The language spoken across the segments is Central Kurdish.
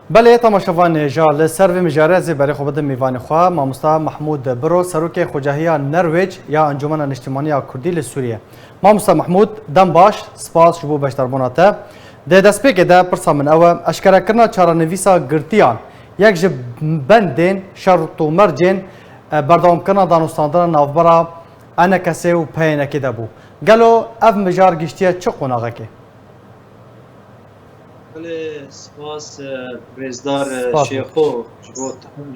بله تماشاوان جال سر و مجاره زبری خوبه میوان خواه ماموستا محمود برو سروک خوجاهی نرویج یا انجمن اجتماعی کردی لسوریه ماموستا محمود دم باش سپاس شبو بشتربوناته ده دست که ده پرسا من او اشکره کرنا چارانویسا گرتیان یک جب بندین شرط و مرجین بردام کرنا دانستاندن نافبرا انا کسی و پینه که ده بو گلو اف مجار گشتیه چه قناغه که؟ سپاس رزدار شیخو جبو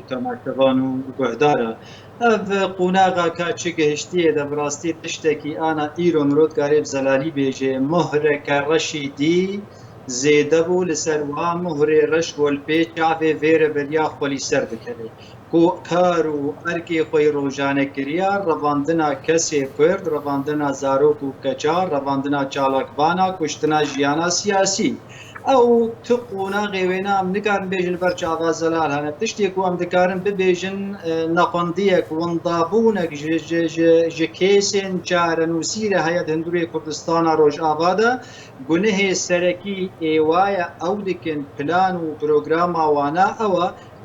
تماشاوان و گهداره اف قناغه که چه گهشتیه ده براستی تشتکی آنا ایرو مرود گاریب زلالی بیجه مهر کرشیدی زیده بو لسروان مهر رش والپیچ عفه ویر بریا خولی سر بکره کو کارو ارکی خوی روزانه کریا رواندنا کسی کرد رواندنا زاروک و کچار رواندنا چالاکبانا کشتنا جیانا سیاسی او تو قوناغی وینا ام نکارن بیجن برچ آواز زلال هنه تشتی کو ام دکارن ببیجن نقندیک وندابونک جکیسین چارنوسیر هیئت هندوری کردستان روش آباده گنه سرکی ایوایا او دکن پلان و پروگرام آوانا او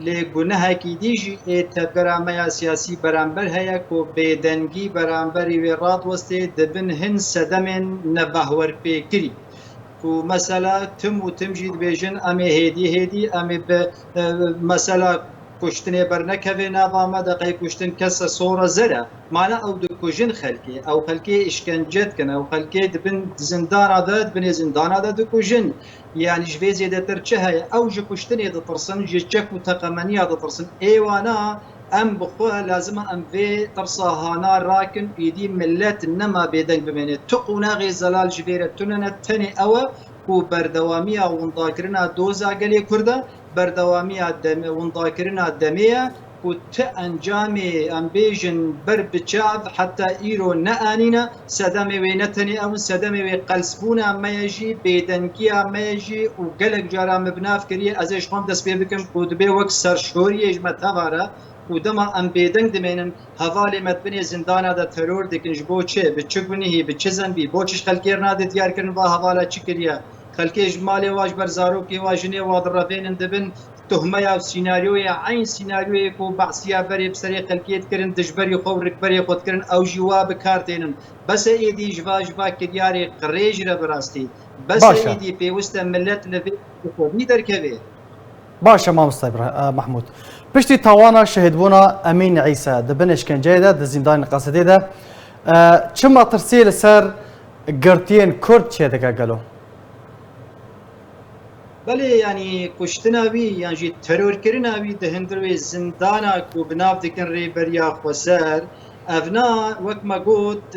لگنه کی دیجی تبرامه سیاسی برانبر هیا کو بیدنگی برانبری ویرات وسته دبن هن صدمن نبهور پیکری و مثلا تم و تم جید بیجن امی هدی امی به مثلا کشتنی برنکه نظام دقیق کشتن کس صورة زرع معنا او دکوجن خلکی او خلکی اشکنجت کن او خلکی دبن زندان عدد بن زندان عدد دکوجن يعني جوی زیاده تر چه هی او جو کشتنی دترسن جچک و تقمنی دترسن ایوانا ام بخوها لازم ام في ترصاهانا راكن ايدي ملت نما بيدنگ بمنه تقونا غي زلال جبيره تنن تني او و بردواميا ونداكرنا دوزا قلي كرده بردواميا دم ونداكرنا دميه و ت انجامي ام بيجن بربچاف حتى ايرو نانينا سدمي وينتني او سدمي وقلسبونا ما يجي بيدنكيا ما يجي و قلق جارا مبناف كريه ازيش خم دس بيبكم كودبي وك سرشوري اجمتavara و دما ام بیدنگ دمینن حوالی مدبنی زندانا دا ترور دکنش بو چه به چه گونهی به چه زنبی بو چش خلکیر ناده دیار کرن با حوالا چی کریا خلکی اجمالی واج بر زاروکی واجنی واد رفین دبن تهمه یا سیناریوی عین سیناریوی کو بعثیا بری بسری خلکیت کرن دجبری خو رکبری خود کرن او جواب کارتینن بس ایدی جوا کدیاری قریج را براستی بس ایدی پیوست ملت لبی خودی درکوی باشه ماموستا محمود پشتی توانا شهدبونا امین عیسی دبن اشکنجه ده زندان قصدی ده چما ترسیل سر گرتین کرد چه دکا گلو؟ بله یعنی کشتنا بی یعنی ترور کرنا بی ده هندروی زندانا کو بناف دکن ری بریا خوسر افنا وک ما گوت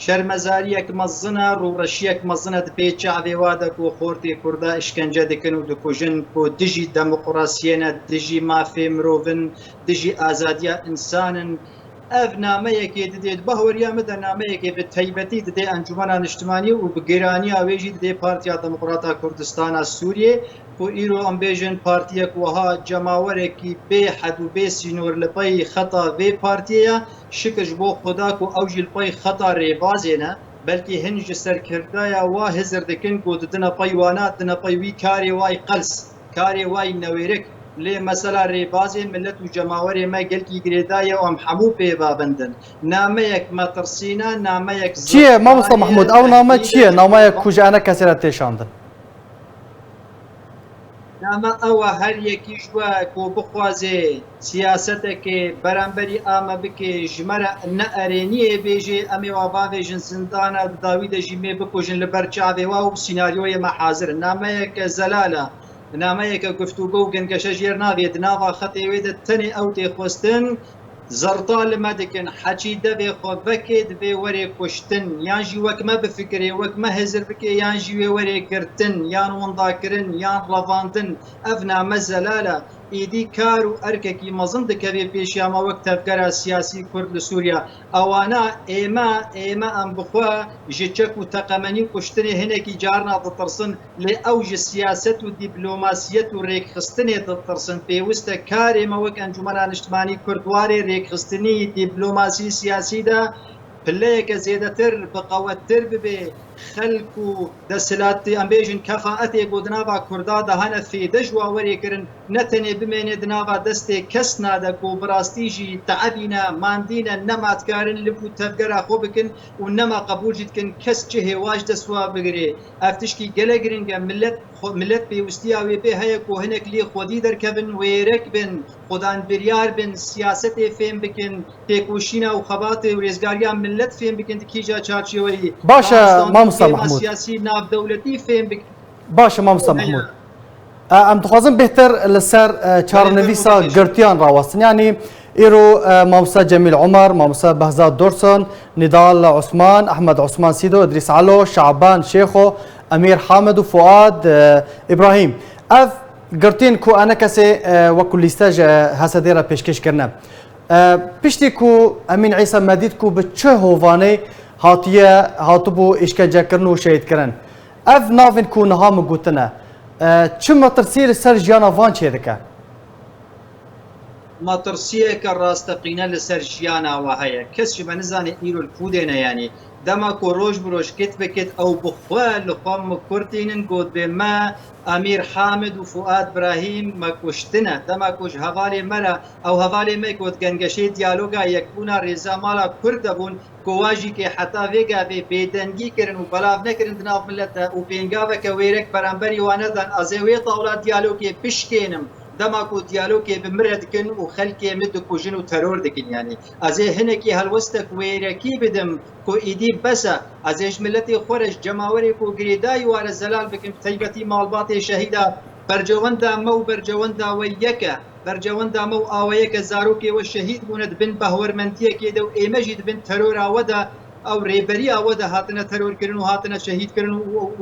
شرمزاریک مزنه رو رشیک مزنه د پیچ عویواده کو خورتی کرده اشکنجه دکن و دکوژن کو دجی دموکراسیانه دجی مافی مروون دجی آزادیا انسانن اف نامه یکی دید بهوریا مده نامه یکی به تایبتی دید انجمن اجتماعی و بگیرانی آویجی دید پارتیا دموکراتا کردستان سوریه و ایرو امبیجن پارتیا کوها جماوره کی به حد و به سینور لپای خطا و پارتیا شکش بو خدا کو اوجی لپای خطا ریبازی نه بلکه هنج سرکردایا و هزر دکن کو دنا پایوانات دنا پایوی کاری وای قلس کاری وای نویرک لی مثلا ریبازی ملت و جماوری ما گلکی گریدای و ام حمو پی بابندن نامه یک مترسینا نامه یک چیه ماموستا محمود او نامه چیه نامه یک کجانه کسی را تیشاندن نامه او هر یکی جوا کو بخوازه سیاست که برانبری آما بکی جمره نارینیه بیجی امی وابا بیجن زندان داوید جیمه بکوجن لبرچاوی و سیناریوی محاضر نامه یک زلاله نامه یک گفتگو گنگش جیر ناوید ناوا خطی وید تنی او تی خوستن زرطال مدکن حچی دبی خو بکید بی وری کشتن یان جی وک ما بفکری وک ما هزر بکی یان جی وری کرتن یان وندا کرن یان رواندن اف نامه زلاله ایدی کار و ارککی مزن دکوی پیشیاما وقت تفکر سیاسی کرد لسوریا اوانا ایما ام بخوا جچک و تقمنی کشتنی هنکی جارنا دترسن لی اوج سیاست و دیپلوماسیت و ریک خستنی دترسن پیوست کاری ما وک انجمن اجتماعی کردواری ریک خستنی دیپلوماسی سیاسی دا پلیک زیادتر بقوتر ببی خلق و دەسەلاتی ئەم بێژن کەفاەتێک بۆ دناوا کووردا دەهانە فێدە ژواوەرێکردن نەتەنێ بمێنێ دناوا دەستێک کەس نادەک و بڕاستیژی تەعەبینە ماندینە نەماتکارن لب و تەفگەرا خۆ بکن و نەما قبولجیتکن کەس چه هێواش دەسوا بگرێ ئەف تشکی گەلە گرنگە ملت پێویستیا وێ پێ هەیە و هەنێک لێ خۆدی دەرکەبن وێرەک بن خۆدان بریار بن سیاسەتێ فێم بکن تێکوشینە و خەباتێ و ڕێزگاریان ملت فێم بکن کیجا چارچێوەی باشە مامۆستا محمود سیاسی ناودەوڵەتی فێم بکن باشە مامۆستا محمود ئەم دخوازم بهتر لەسەر چارەنویسا گرتیان ڕاوەستن ینی ئێرۆ مامۆستا جەمیل عومەر مامۆستا بەهزاد دۆرسۆن نیدال عوسمان ئەحمەد عوسمان سیدۆ ئیدریس عەلۆ شعبان شێخۆ ئەمیر حامد و فواد ئیبراهیم ئەف گرتین کو ئەنە کەسێ وەکو لیستەژ هەسەدێرە پێشکەشکردنە پشتی کو ئەمین عیسا مەدید کو بە چه هۆڤانەی هاتیە هاتبوو ئیشکەنجەکردن و شەیدکردن ئەف ناوین کو نەها مگوتنە چ مەترسی لەسەر ژیانە ڤان چێ دەکە مەترسیەکە ڕاستەقینە لەسەر ژیاناوە هەیە کەسی بە نزانێت ئیرۆ کودێنە ینی دەما کۆ ڕۆژ بڕۆژ کت بکت ئەو بخوا لە خۆم کورتینن گوت بێمە ئەمیر حامد و فواد براهیم مەکوشتنە دەما کۆش هەواڵێ مەرە ئەو هەواڵێ مەی کۆت گەنگەشەی دیالۆگا یەکبوونا ڕێزا ماڵا کورد دەبوون کۆواژی کێ حتا وێگا بێ بێدەنگی کردن و بەلاو نەکردن ناو ملەتە و پێنگاوەکە وێرەک بەرامبەری وانەدان ئەزێوێ تاوڵات دیالۆگێ پشکێنم دەماکو دیالۆگێ بمرە دکن و خەلکێ مد کوژن و تەرۆر دکن ینی ئەزێ هەنێکی هەلوەستە وێرەکی بدم کۆ ئیدی بەسە ئەزێش ملەتی خۆرش جەماوەرێک و گرێدای وارە زەلال بکەم تەیبەتی ماڵباتێ شەهیدا بەرجەوەندا مە و بەرجەوەنداوە یەکە بەرجەوەندا مە و ئاوەیەکە زارۆکێوە شەهید بوونت بن بە هەوەرمەندیەکێدا و ئێمەژیت بن تەرۆراوەدا ئەو ڕێبەری ئەوەدا هاتنە تەرۆرکردن و هاتنە شەهیدکردن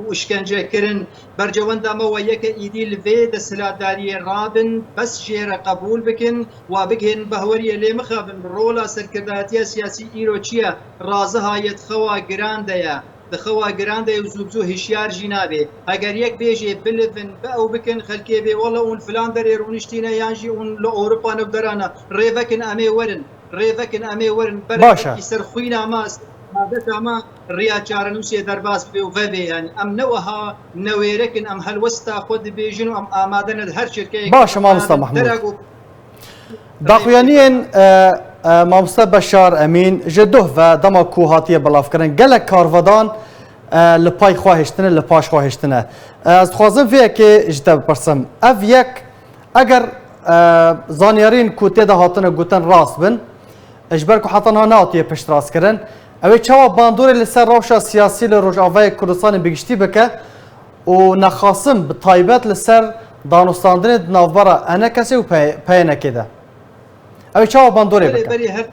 و شکنجەکردن بەرجەوەندامەوە یەکە ئیدی لێ دەسەلاتداریە ڕابن بەس ژێرە قبول بکن وا بگهێن بەهوەریە لێ مخابن ڕۆڵا سەرکردایەتیە سیاسی ئیرۆ چییە ڕازە هایەت خەوا گراندەیە دخەوا گراندەیە و زوو هشیارژی نابێ ئەگەر یەک بێژێ بلفن بە ئەو بکن خەلکێ بێ وەڵە اون فلان دەرێ ڕونیشتینە یانژی اون لە ئەوروپا نەودەرانە ڕێڤەکن ئەمێ وەرن ڕێڤەکن ئەمێ وەرن بەرەکی سەرخووی ناماست ئەمە ڕیاچارە نووسێ دەرباس بێ و ڤەبێ ینی ئەم نەوەها نەوێرەکن ئەم هەلوەستا خۆ دەبێژن و ئەم ئامادەنت هەر شرکەیە باشە مامۆستا محمود داخوێنیên مامۆستا بەشار ئەمین ji duh ve dema ku hatiye belavkirin gelek karvedan li pay xwe hêştine li paş xwe hêştine ez dixwazim vêyekê ji te bipirsim ev yek eger zanyarîn ku têde hatine gotin rast bin ji ber ku hetanha nehatiye piştrastkirin ew ê çawa bandorê li ser rewşa siyasî li Rojavayê Kurdistanê bigiştî bike û nexwasin bi taybet li ser danûstandinê di navbera enekesê û peyênekê de ew ê çawa bandorê bike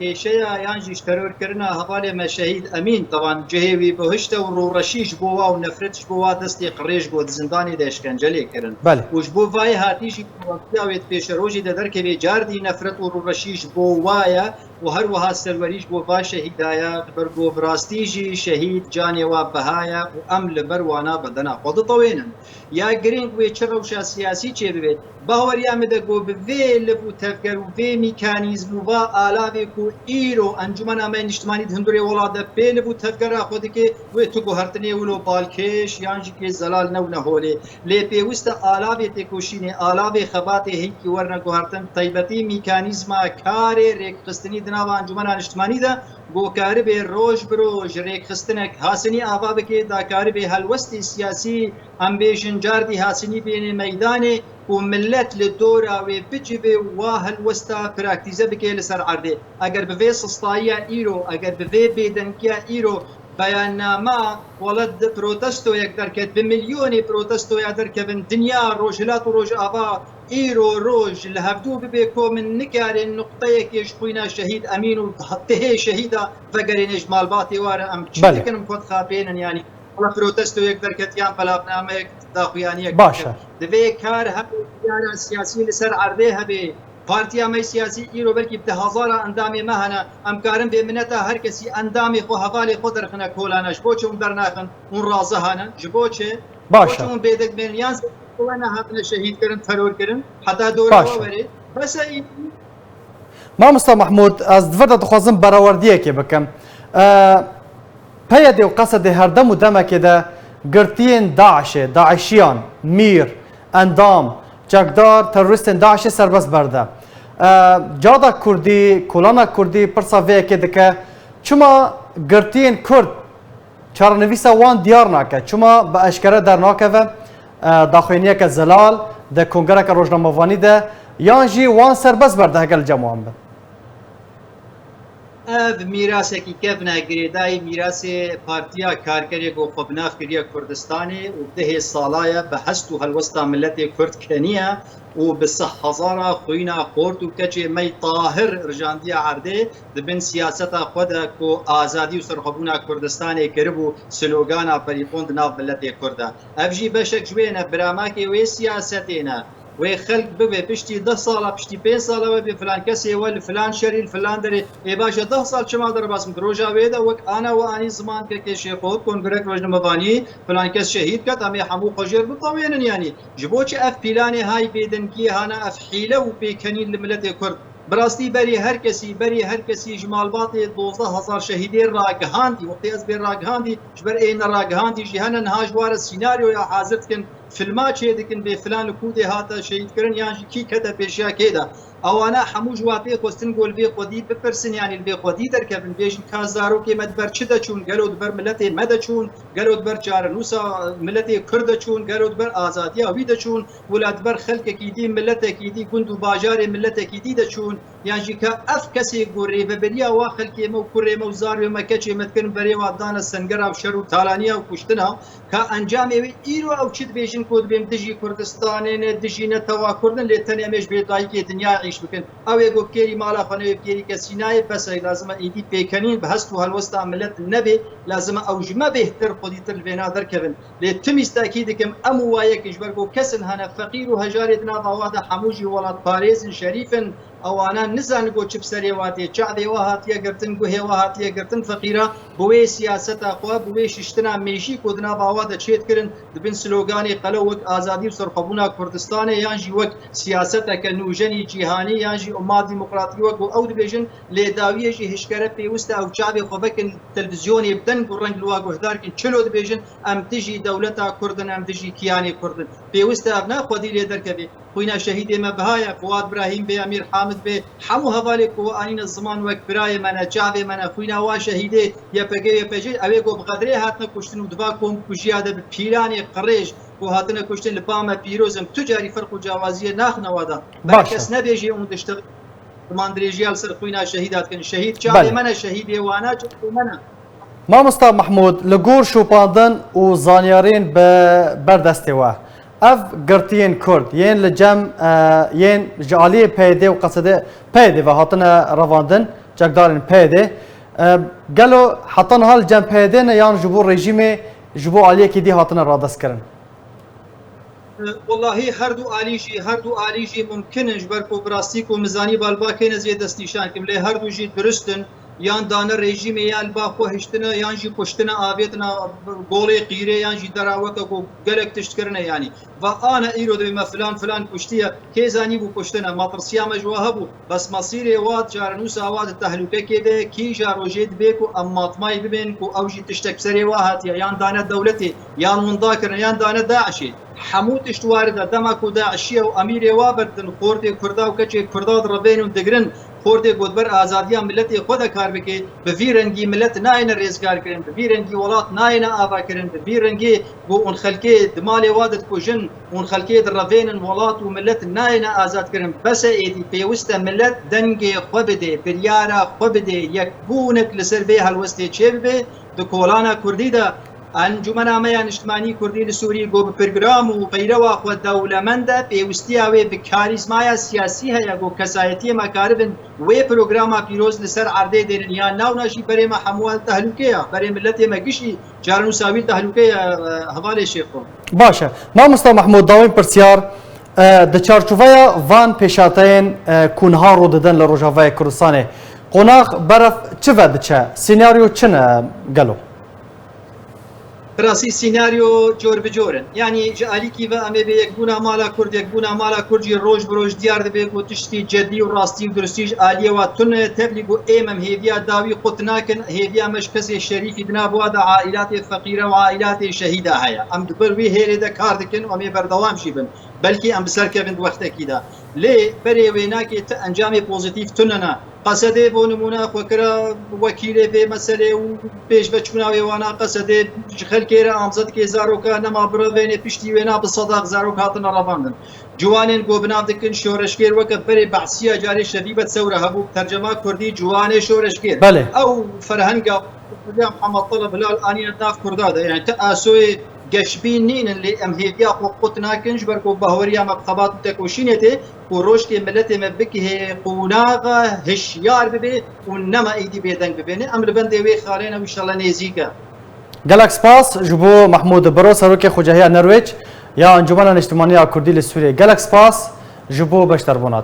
کێشەیە یانژیش تەرۆرکردنا هەواڵێ مەشەهید ئەمین تەوان جهێوی بەهشتە و ڕوڕەشیش بۆوا و نەفرەتش بۆوا دەستی قڕێژ بۆ زیندانی دەشکەنجە لێکردن وش بۆ وای هاتیشی پیاوێت پێشە ڕۆژی دەدەرکەوێ جاردی نەفرەت و ڕوڕەشیش بۆ وایە و هەروەها سەروەریش بۆ با شەهیدایە بەرگۆ بڕاستیژی شەهید جانێوا بەهایە و ئەم لەبەر وانە بەدەنا خۆ دەتەوێنن یا گرنگ وێ چ ڕەوشە سیاسی چێ ببێت باوەریامەدەگۆ بێ لە بوو تەفگەر و بێ میکانیزم و با ئالاوێک و ئیرۆ ئەنجومەنامای نیشتمانی هەندورێ وڵاتە پێ لە بوو تەفگەرا خۆ دەکێ وێ تو هەرتنێ ولۆ باڵکێش یانژیکێ زەلال نەو نەهۆلێ لێ پێویستە ئالاوێ تێکۆشینێ ئالاوێ خەباتێ هەیکی وەرنەگوهارتن تایبەتی میکانیزما کارێ ڕێکخستنی دناوە ئەنجومەنا نیشتمانیدا بۆکارە بێ ڕۆژ برۆژ ڕێکخستنێک هاسنی ئاوا بکێ داکارە بێ هەلوەستی سیاسی ئەمبێژن جاردی هاسنی بێنێ مەیدانێ و ملت لە دۆراوێ بچی بێ وا هەلوەستا پراکتیزە بکێ لەسەر عەردێ ئەگەر بڤێ سستاییە ئیرۆ ئەگەر بڤێ بێدەنگیە ئیرۆ بەیاننامە وەڵەت پرۆتەستۆیەک دەرکەت بە ملیۆنی پرۆتەستۆیا دەرکەبن دنیا ڕۆژهلات و ڕۆژ ئاوا ئیرۆ ڕۆژ لە هەفتوو ببێ کۆ من نکارێن نقطەیەکێش خوینە شەهید ئەمین و هەتهێ شەهیدا ڤەگەرێنێش ماڵباتی وارە ئەم چکەم خۆت خاپێنن ینی وڵە پرۆتەستۆیەک دەرکەتیان بەلافنامەیەک داخویانیەک باشە دەبێ کار هەبێ سیاسی لەسەر عەردێ هەبێ پارتیامەی سیاسی ئیرۆ بەرکی دههزارە ئەندامی مەهەنە ئەم کارم بێ منەتە هەر کەسی ئەندامی خۆ هەواڵی خۆ دەرخنە کۆلانەش بۆچە اون دەرناخن اون ڕازە هانە ji بۆچێ باشە اون بێدەکبێن یان هاتنە شەهیدکردن تەرۆرکردن حتا دۆرەوە وەرێ بەسە مامۆستا محمود ez diver de dixwazim berawerdiekê bikim پیدا و قصد هر دم و دمه که ده گرتین داعشیان میر اندام جگدار تروریستین داعش سربست برده جادا کردی کلانا کردی پرسا وی که دکه چما گرتین کرد چارنویسا وان دیار ناکه چما با اشکره در ناکه و داخوینیه که زلال ده کنگره که روزنامه‌وانی ده یان جی وان سربست برده هگل جمعان به ev miraseki kevne girêdayî mirasê Partiya Karkerê got xwe binav kiriye Kurdistanê û dihê salaya bi hest û helwesta milletê Kurd keniye û bi sih hezara xwîna xort û keçê mey tahir rijandiya erdê dibin siyaseta xwe de ku azadî û serxwebûna Kurdistanê kiribû slogana perîxon di nav milletê Kurd de. Ev jî beşek ji wê ne biramakê wê siyasetê ne. وی خلق ببه پشتی 10 سال پشتی 5 سال و به فلان کسی ول فلان شریل فلان دره ای باشه 10 سال چما در باسم روجا ویدا وک انا و انی زمان که شیخوت کنگره روزنامه‌وانی فلان کس شهید کت امی حمو قجر بطوینن یعنی جبوچ اف پلان های بدنکی هانا اف حیله و بیکنین لملت کرد براستی بری هر کسی جمالبات 12000 شهیدی راگهاندی وقتی از بر راگهاندی جبر این راگهاندی جهان هاجوار سیناریو یا حاضر کن فیلما چه دکن به فلان کودی هاتا شهید کردن یعنی کی کته پیشیا کیدا اوانا همو جواتی کوستن گول بی خودی بپرسن یعنی بی خودی در کبن بیش کازارو که مدبر چدا چون گلود بر ملت مد چون گلود بر چارنوسا ملت کرد چون گلود بر آزادی اوید چون ولاد بر خلق کی دی ملت کی دی گند و باجار ملت کی دی چون یعنی که اف کسی گوری و بریا وا خلق مو کره مو زار و مکچ متکن بری و دان سنگر او شر و تالانیا و کشتنا که انجام ایرو او چید بیشن کود بیم دجی کردستان نه دجی نه توا کردن لتن امش به دای کی دنیا بکن او یگو کری مالا خانه کری کسی نای بس لازم ایدی پیکنین به هست و هلوست عملت نبی لازم اوجمه بهتر خودی تر بنا در کبن لتم استاکید کم امو وایک جبرگو کسن هنا فقیر و هجارت ناضواد حموجی ولات پاریز شریفن او انا نزان گو چپ سری واتی چعدی وهاتیا گرتن گو هی وهاتیا گرتن فقیره بوی سیاست اقوا بوی ششتنا میشی کودنا باواد چیت کرن دبن سلوگانی قلوک آزادی و سرخبونا کردستان یانجی وک سیاست که نوجنی جهانی یانجی امت دموکراتی وک او دبیجن لداویه جی هشکره پیوست او چابی خوبکن تلویزیونی بدن گرنگ لوا گهدار کن چلو دبیجن ام تجی دولتا کردن ام تجی کیانی کردن پیوست ابنا خودی لیدر کبی خوینا شهید ما بهایا فواد ابراهیم به امیر حامد به حمو حوالی کو آین الزمان وک برای من جابه من خوینا وا شهیده یا پگی اوی گو بقدره هاتن کشتن و دوا کوم کجیاده به پیرانی قریش کو هاتن کشتن لپام پیروزم تجاری فرق و جوازی ناخ نوادا برکس نبیجی اون دشت ماندریجیال سر خوینا شهیدات کن شهید جابه من شهید وانا جو من مامۆستا محمود لە گۆڕ شوپاندن و زانیارین بەردەستێوە ئەف گرتیên Kurd yên li cem yên ji aliyê PYD û qesedê PYD ve hatine revandin cekdarên PYD gelo hetan hal cem PYD ne yan ji bo rejîmê ji bo aliyekê dî hatine radestkirin والله هر دو آلیجی ممکنه جبر کو براستی کو مزانی بالباکین از یه دست نشان کم لی هر دو جی درستن یان دانه رژیم یان با خو هشتنه یان جی پشتنه آویتنا گولی قیره یان جی دراوت کو گلک تشت کرنه یعنی و آن ایرو دوی فلان فلان پشتیه که زانی بو پشتنه مطرسیا مجواه بو بس مصیر واد جارنوس آواد تهلوکه کده کی جاروجید بیکو اماتمای ببین کو اوجی تشتک سری واحد یان دانه دولتی یان منذاکرن یان دانه داعشی حمود اشتوارده دمك وداعشيه وامير وابردن خورتي كردا وكچي كردا دربين دگرن خورتي گودبر ازاديا ملتي خود کار بكي بفيرنگي ملت ناين ريزگار کرن بفيرنگي ولات ناين آبا کرن بفيرنگي بو اون خلقي دمالي وادت كوجن اون خلقي دربين ولات وملت ناين ازاد کرن بس ايدي بيوست ملت دنگي خبدي بريارا خبدي يكبونك لسر بي هلوستي چيبه دكولانا كردي دا انجمن آمیان اجتماعی کردی سوری گو برنامه و پیرو خود دولتمنده پیوستی اوی به کاریزمای سیاسی هیا گو کسایتی مکاربن و پروگرام پیروز لسر عرضه دین یا ناو ناشی برای ما حموال تهلوکه برای ملت مگشی جارن ساوی تهلوکه حواله شیخو باشه مامۆستا محمود داوین پرسیار د چارچوبه وان پیشاتین کونها رو دادن لروجاوای کردستان قوناق برف چه ود چه سیناریو چنه گلو براسي سيناريو جور بجورن يعني جالي كيف امي بيكبونا مالا كرد يكبونا مالا كردي روج بروج ديار دبي وتشتي جدي وراستي ودرستيج اليه وتن تبلغ امم هيفيا داوي قطناكن هيفيا مشكس الشريف دناب وهذا عائلات فقيره وعائلات شهيده هيا ام دبروي هيريدا كاردكن امي بردوام شيبن بلكي ام بسر كيفن وقت كده ليه بري ويناكي انجامي بوزيتيف تننا قصده بو نمونه وكرا وكيله به مساله و پیش بچوناوی وانا قصده خلکیره امزد که زاروکا نما برودین پشتی وینا بصداق زاروک هاتن رواندن جوانین گوبناو دکن شورشگیر وک بری بعثیه جاری شدیبت سوره هبو ترجمه کردی جوان شورشگیر بله او فرهنگا محمد طلب هلال اني ناف كرداده يعني تاسوي قشبين نين اللي امهيديا قوتنا كنج بركو بهوريا مقطبات تكوشينته وروش كي ملتي مبكي قوناغا هشيار ببي ونما ايدي بيدن ببيني امر بندي وي خالينا وان شاء الله نيزيكا گلک سپاس جبو محمود برو سروک خجاهی نرویج یا انجمن اجتماعی کردی لسوریه گلک سپاس جبو بشتر بونات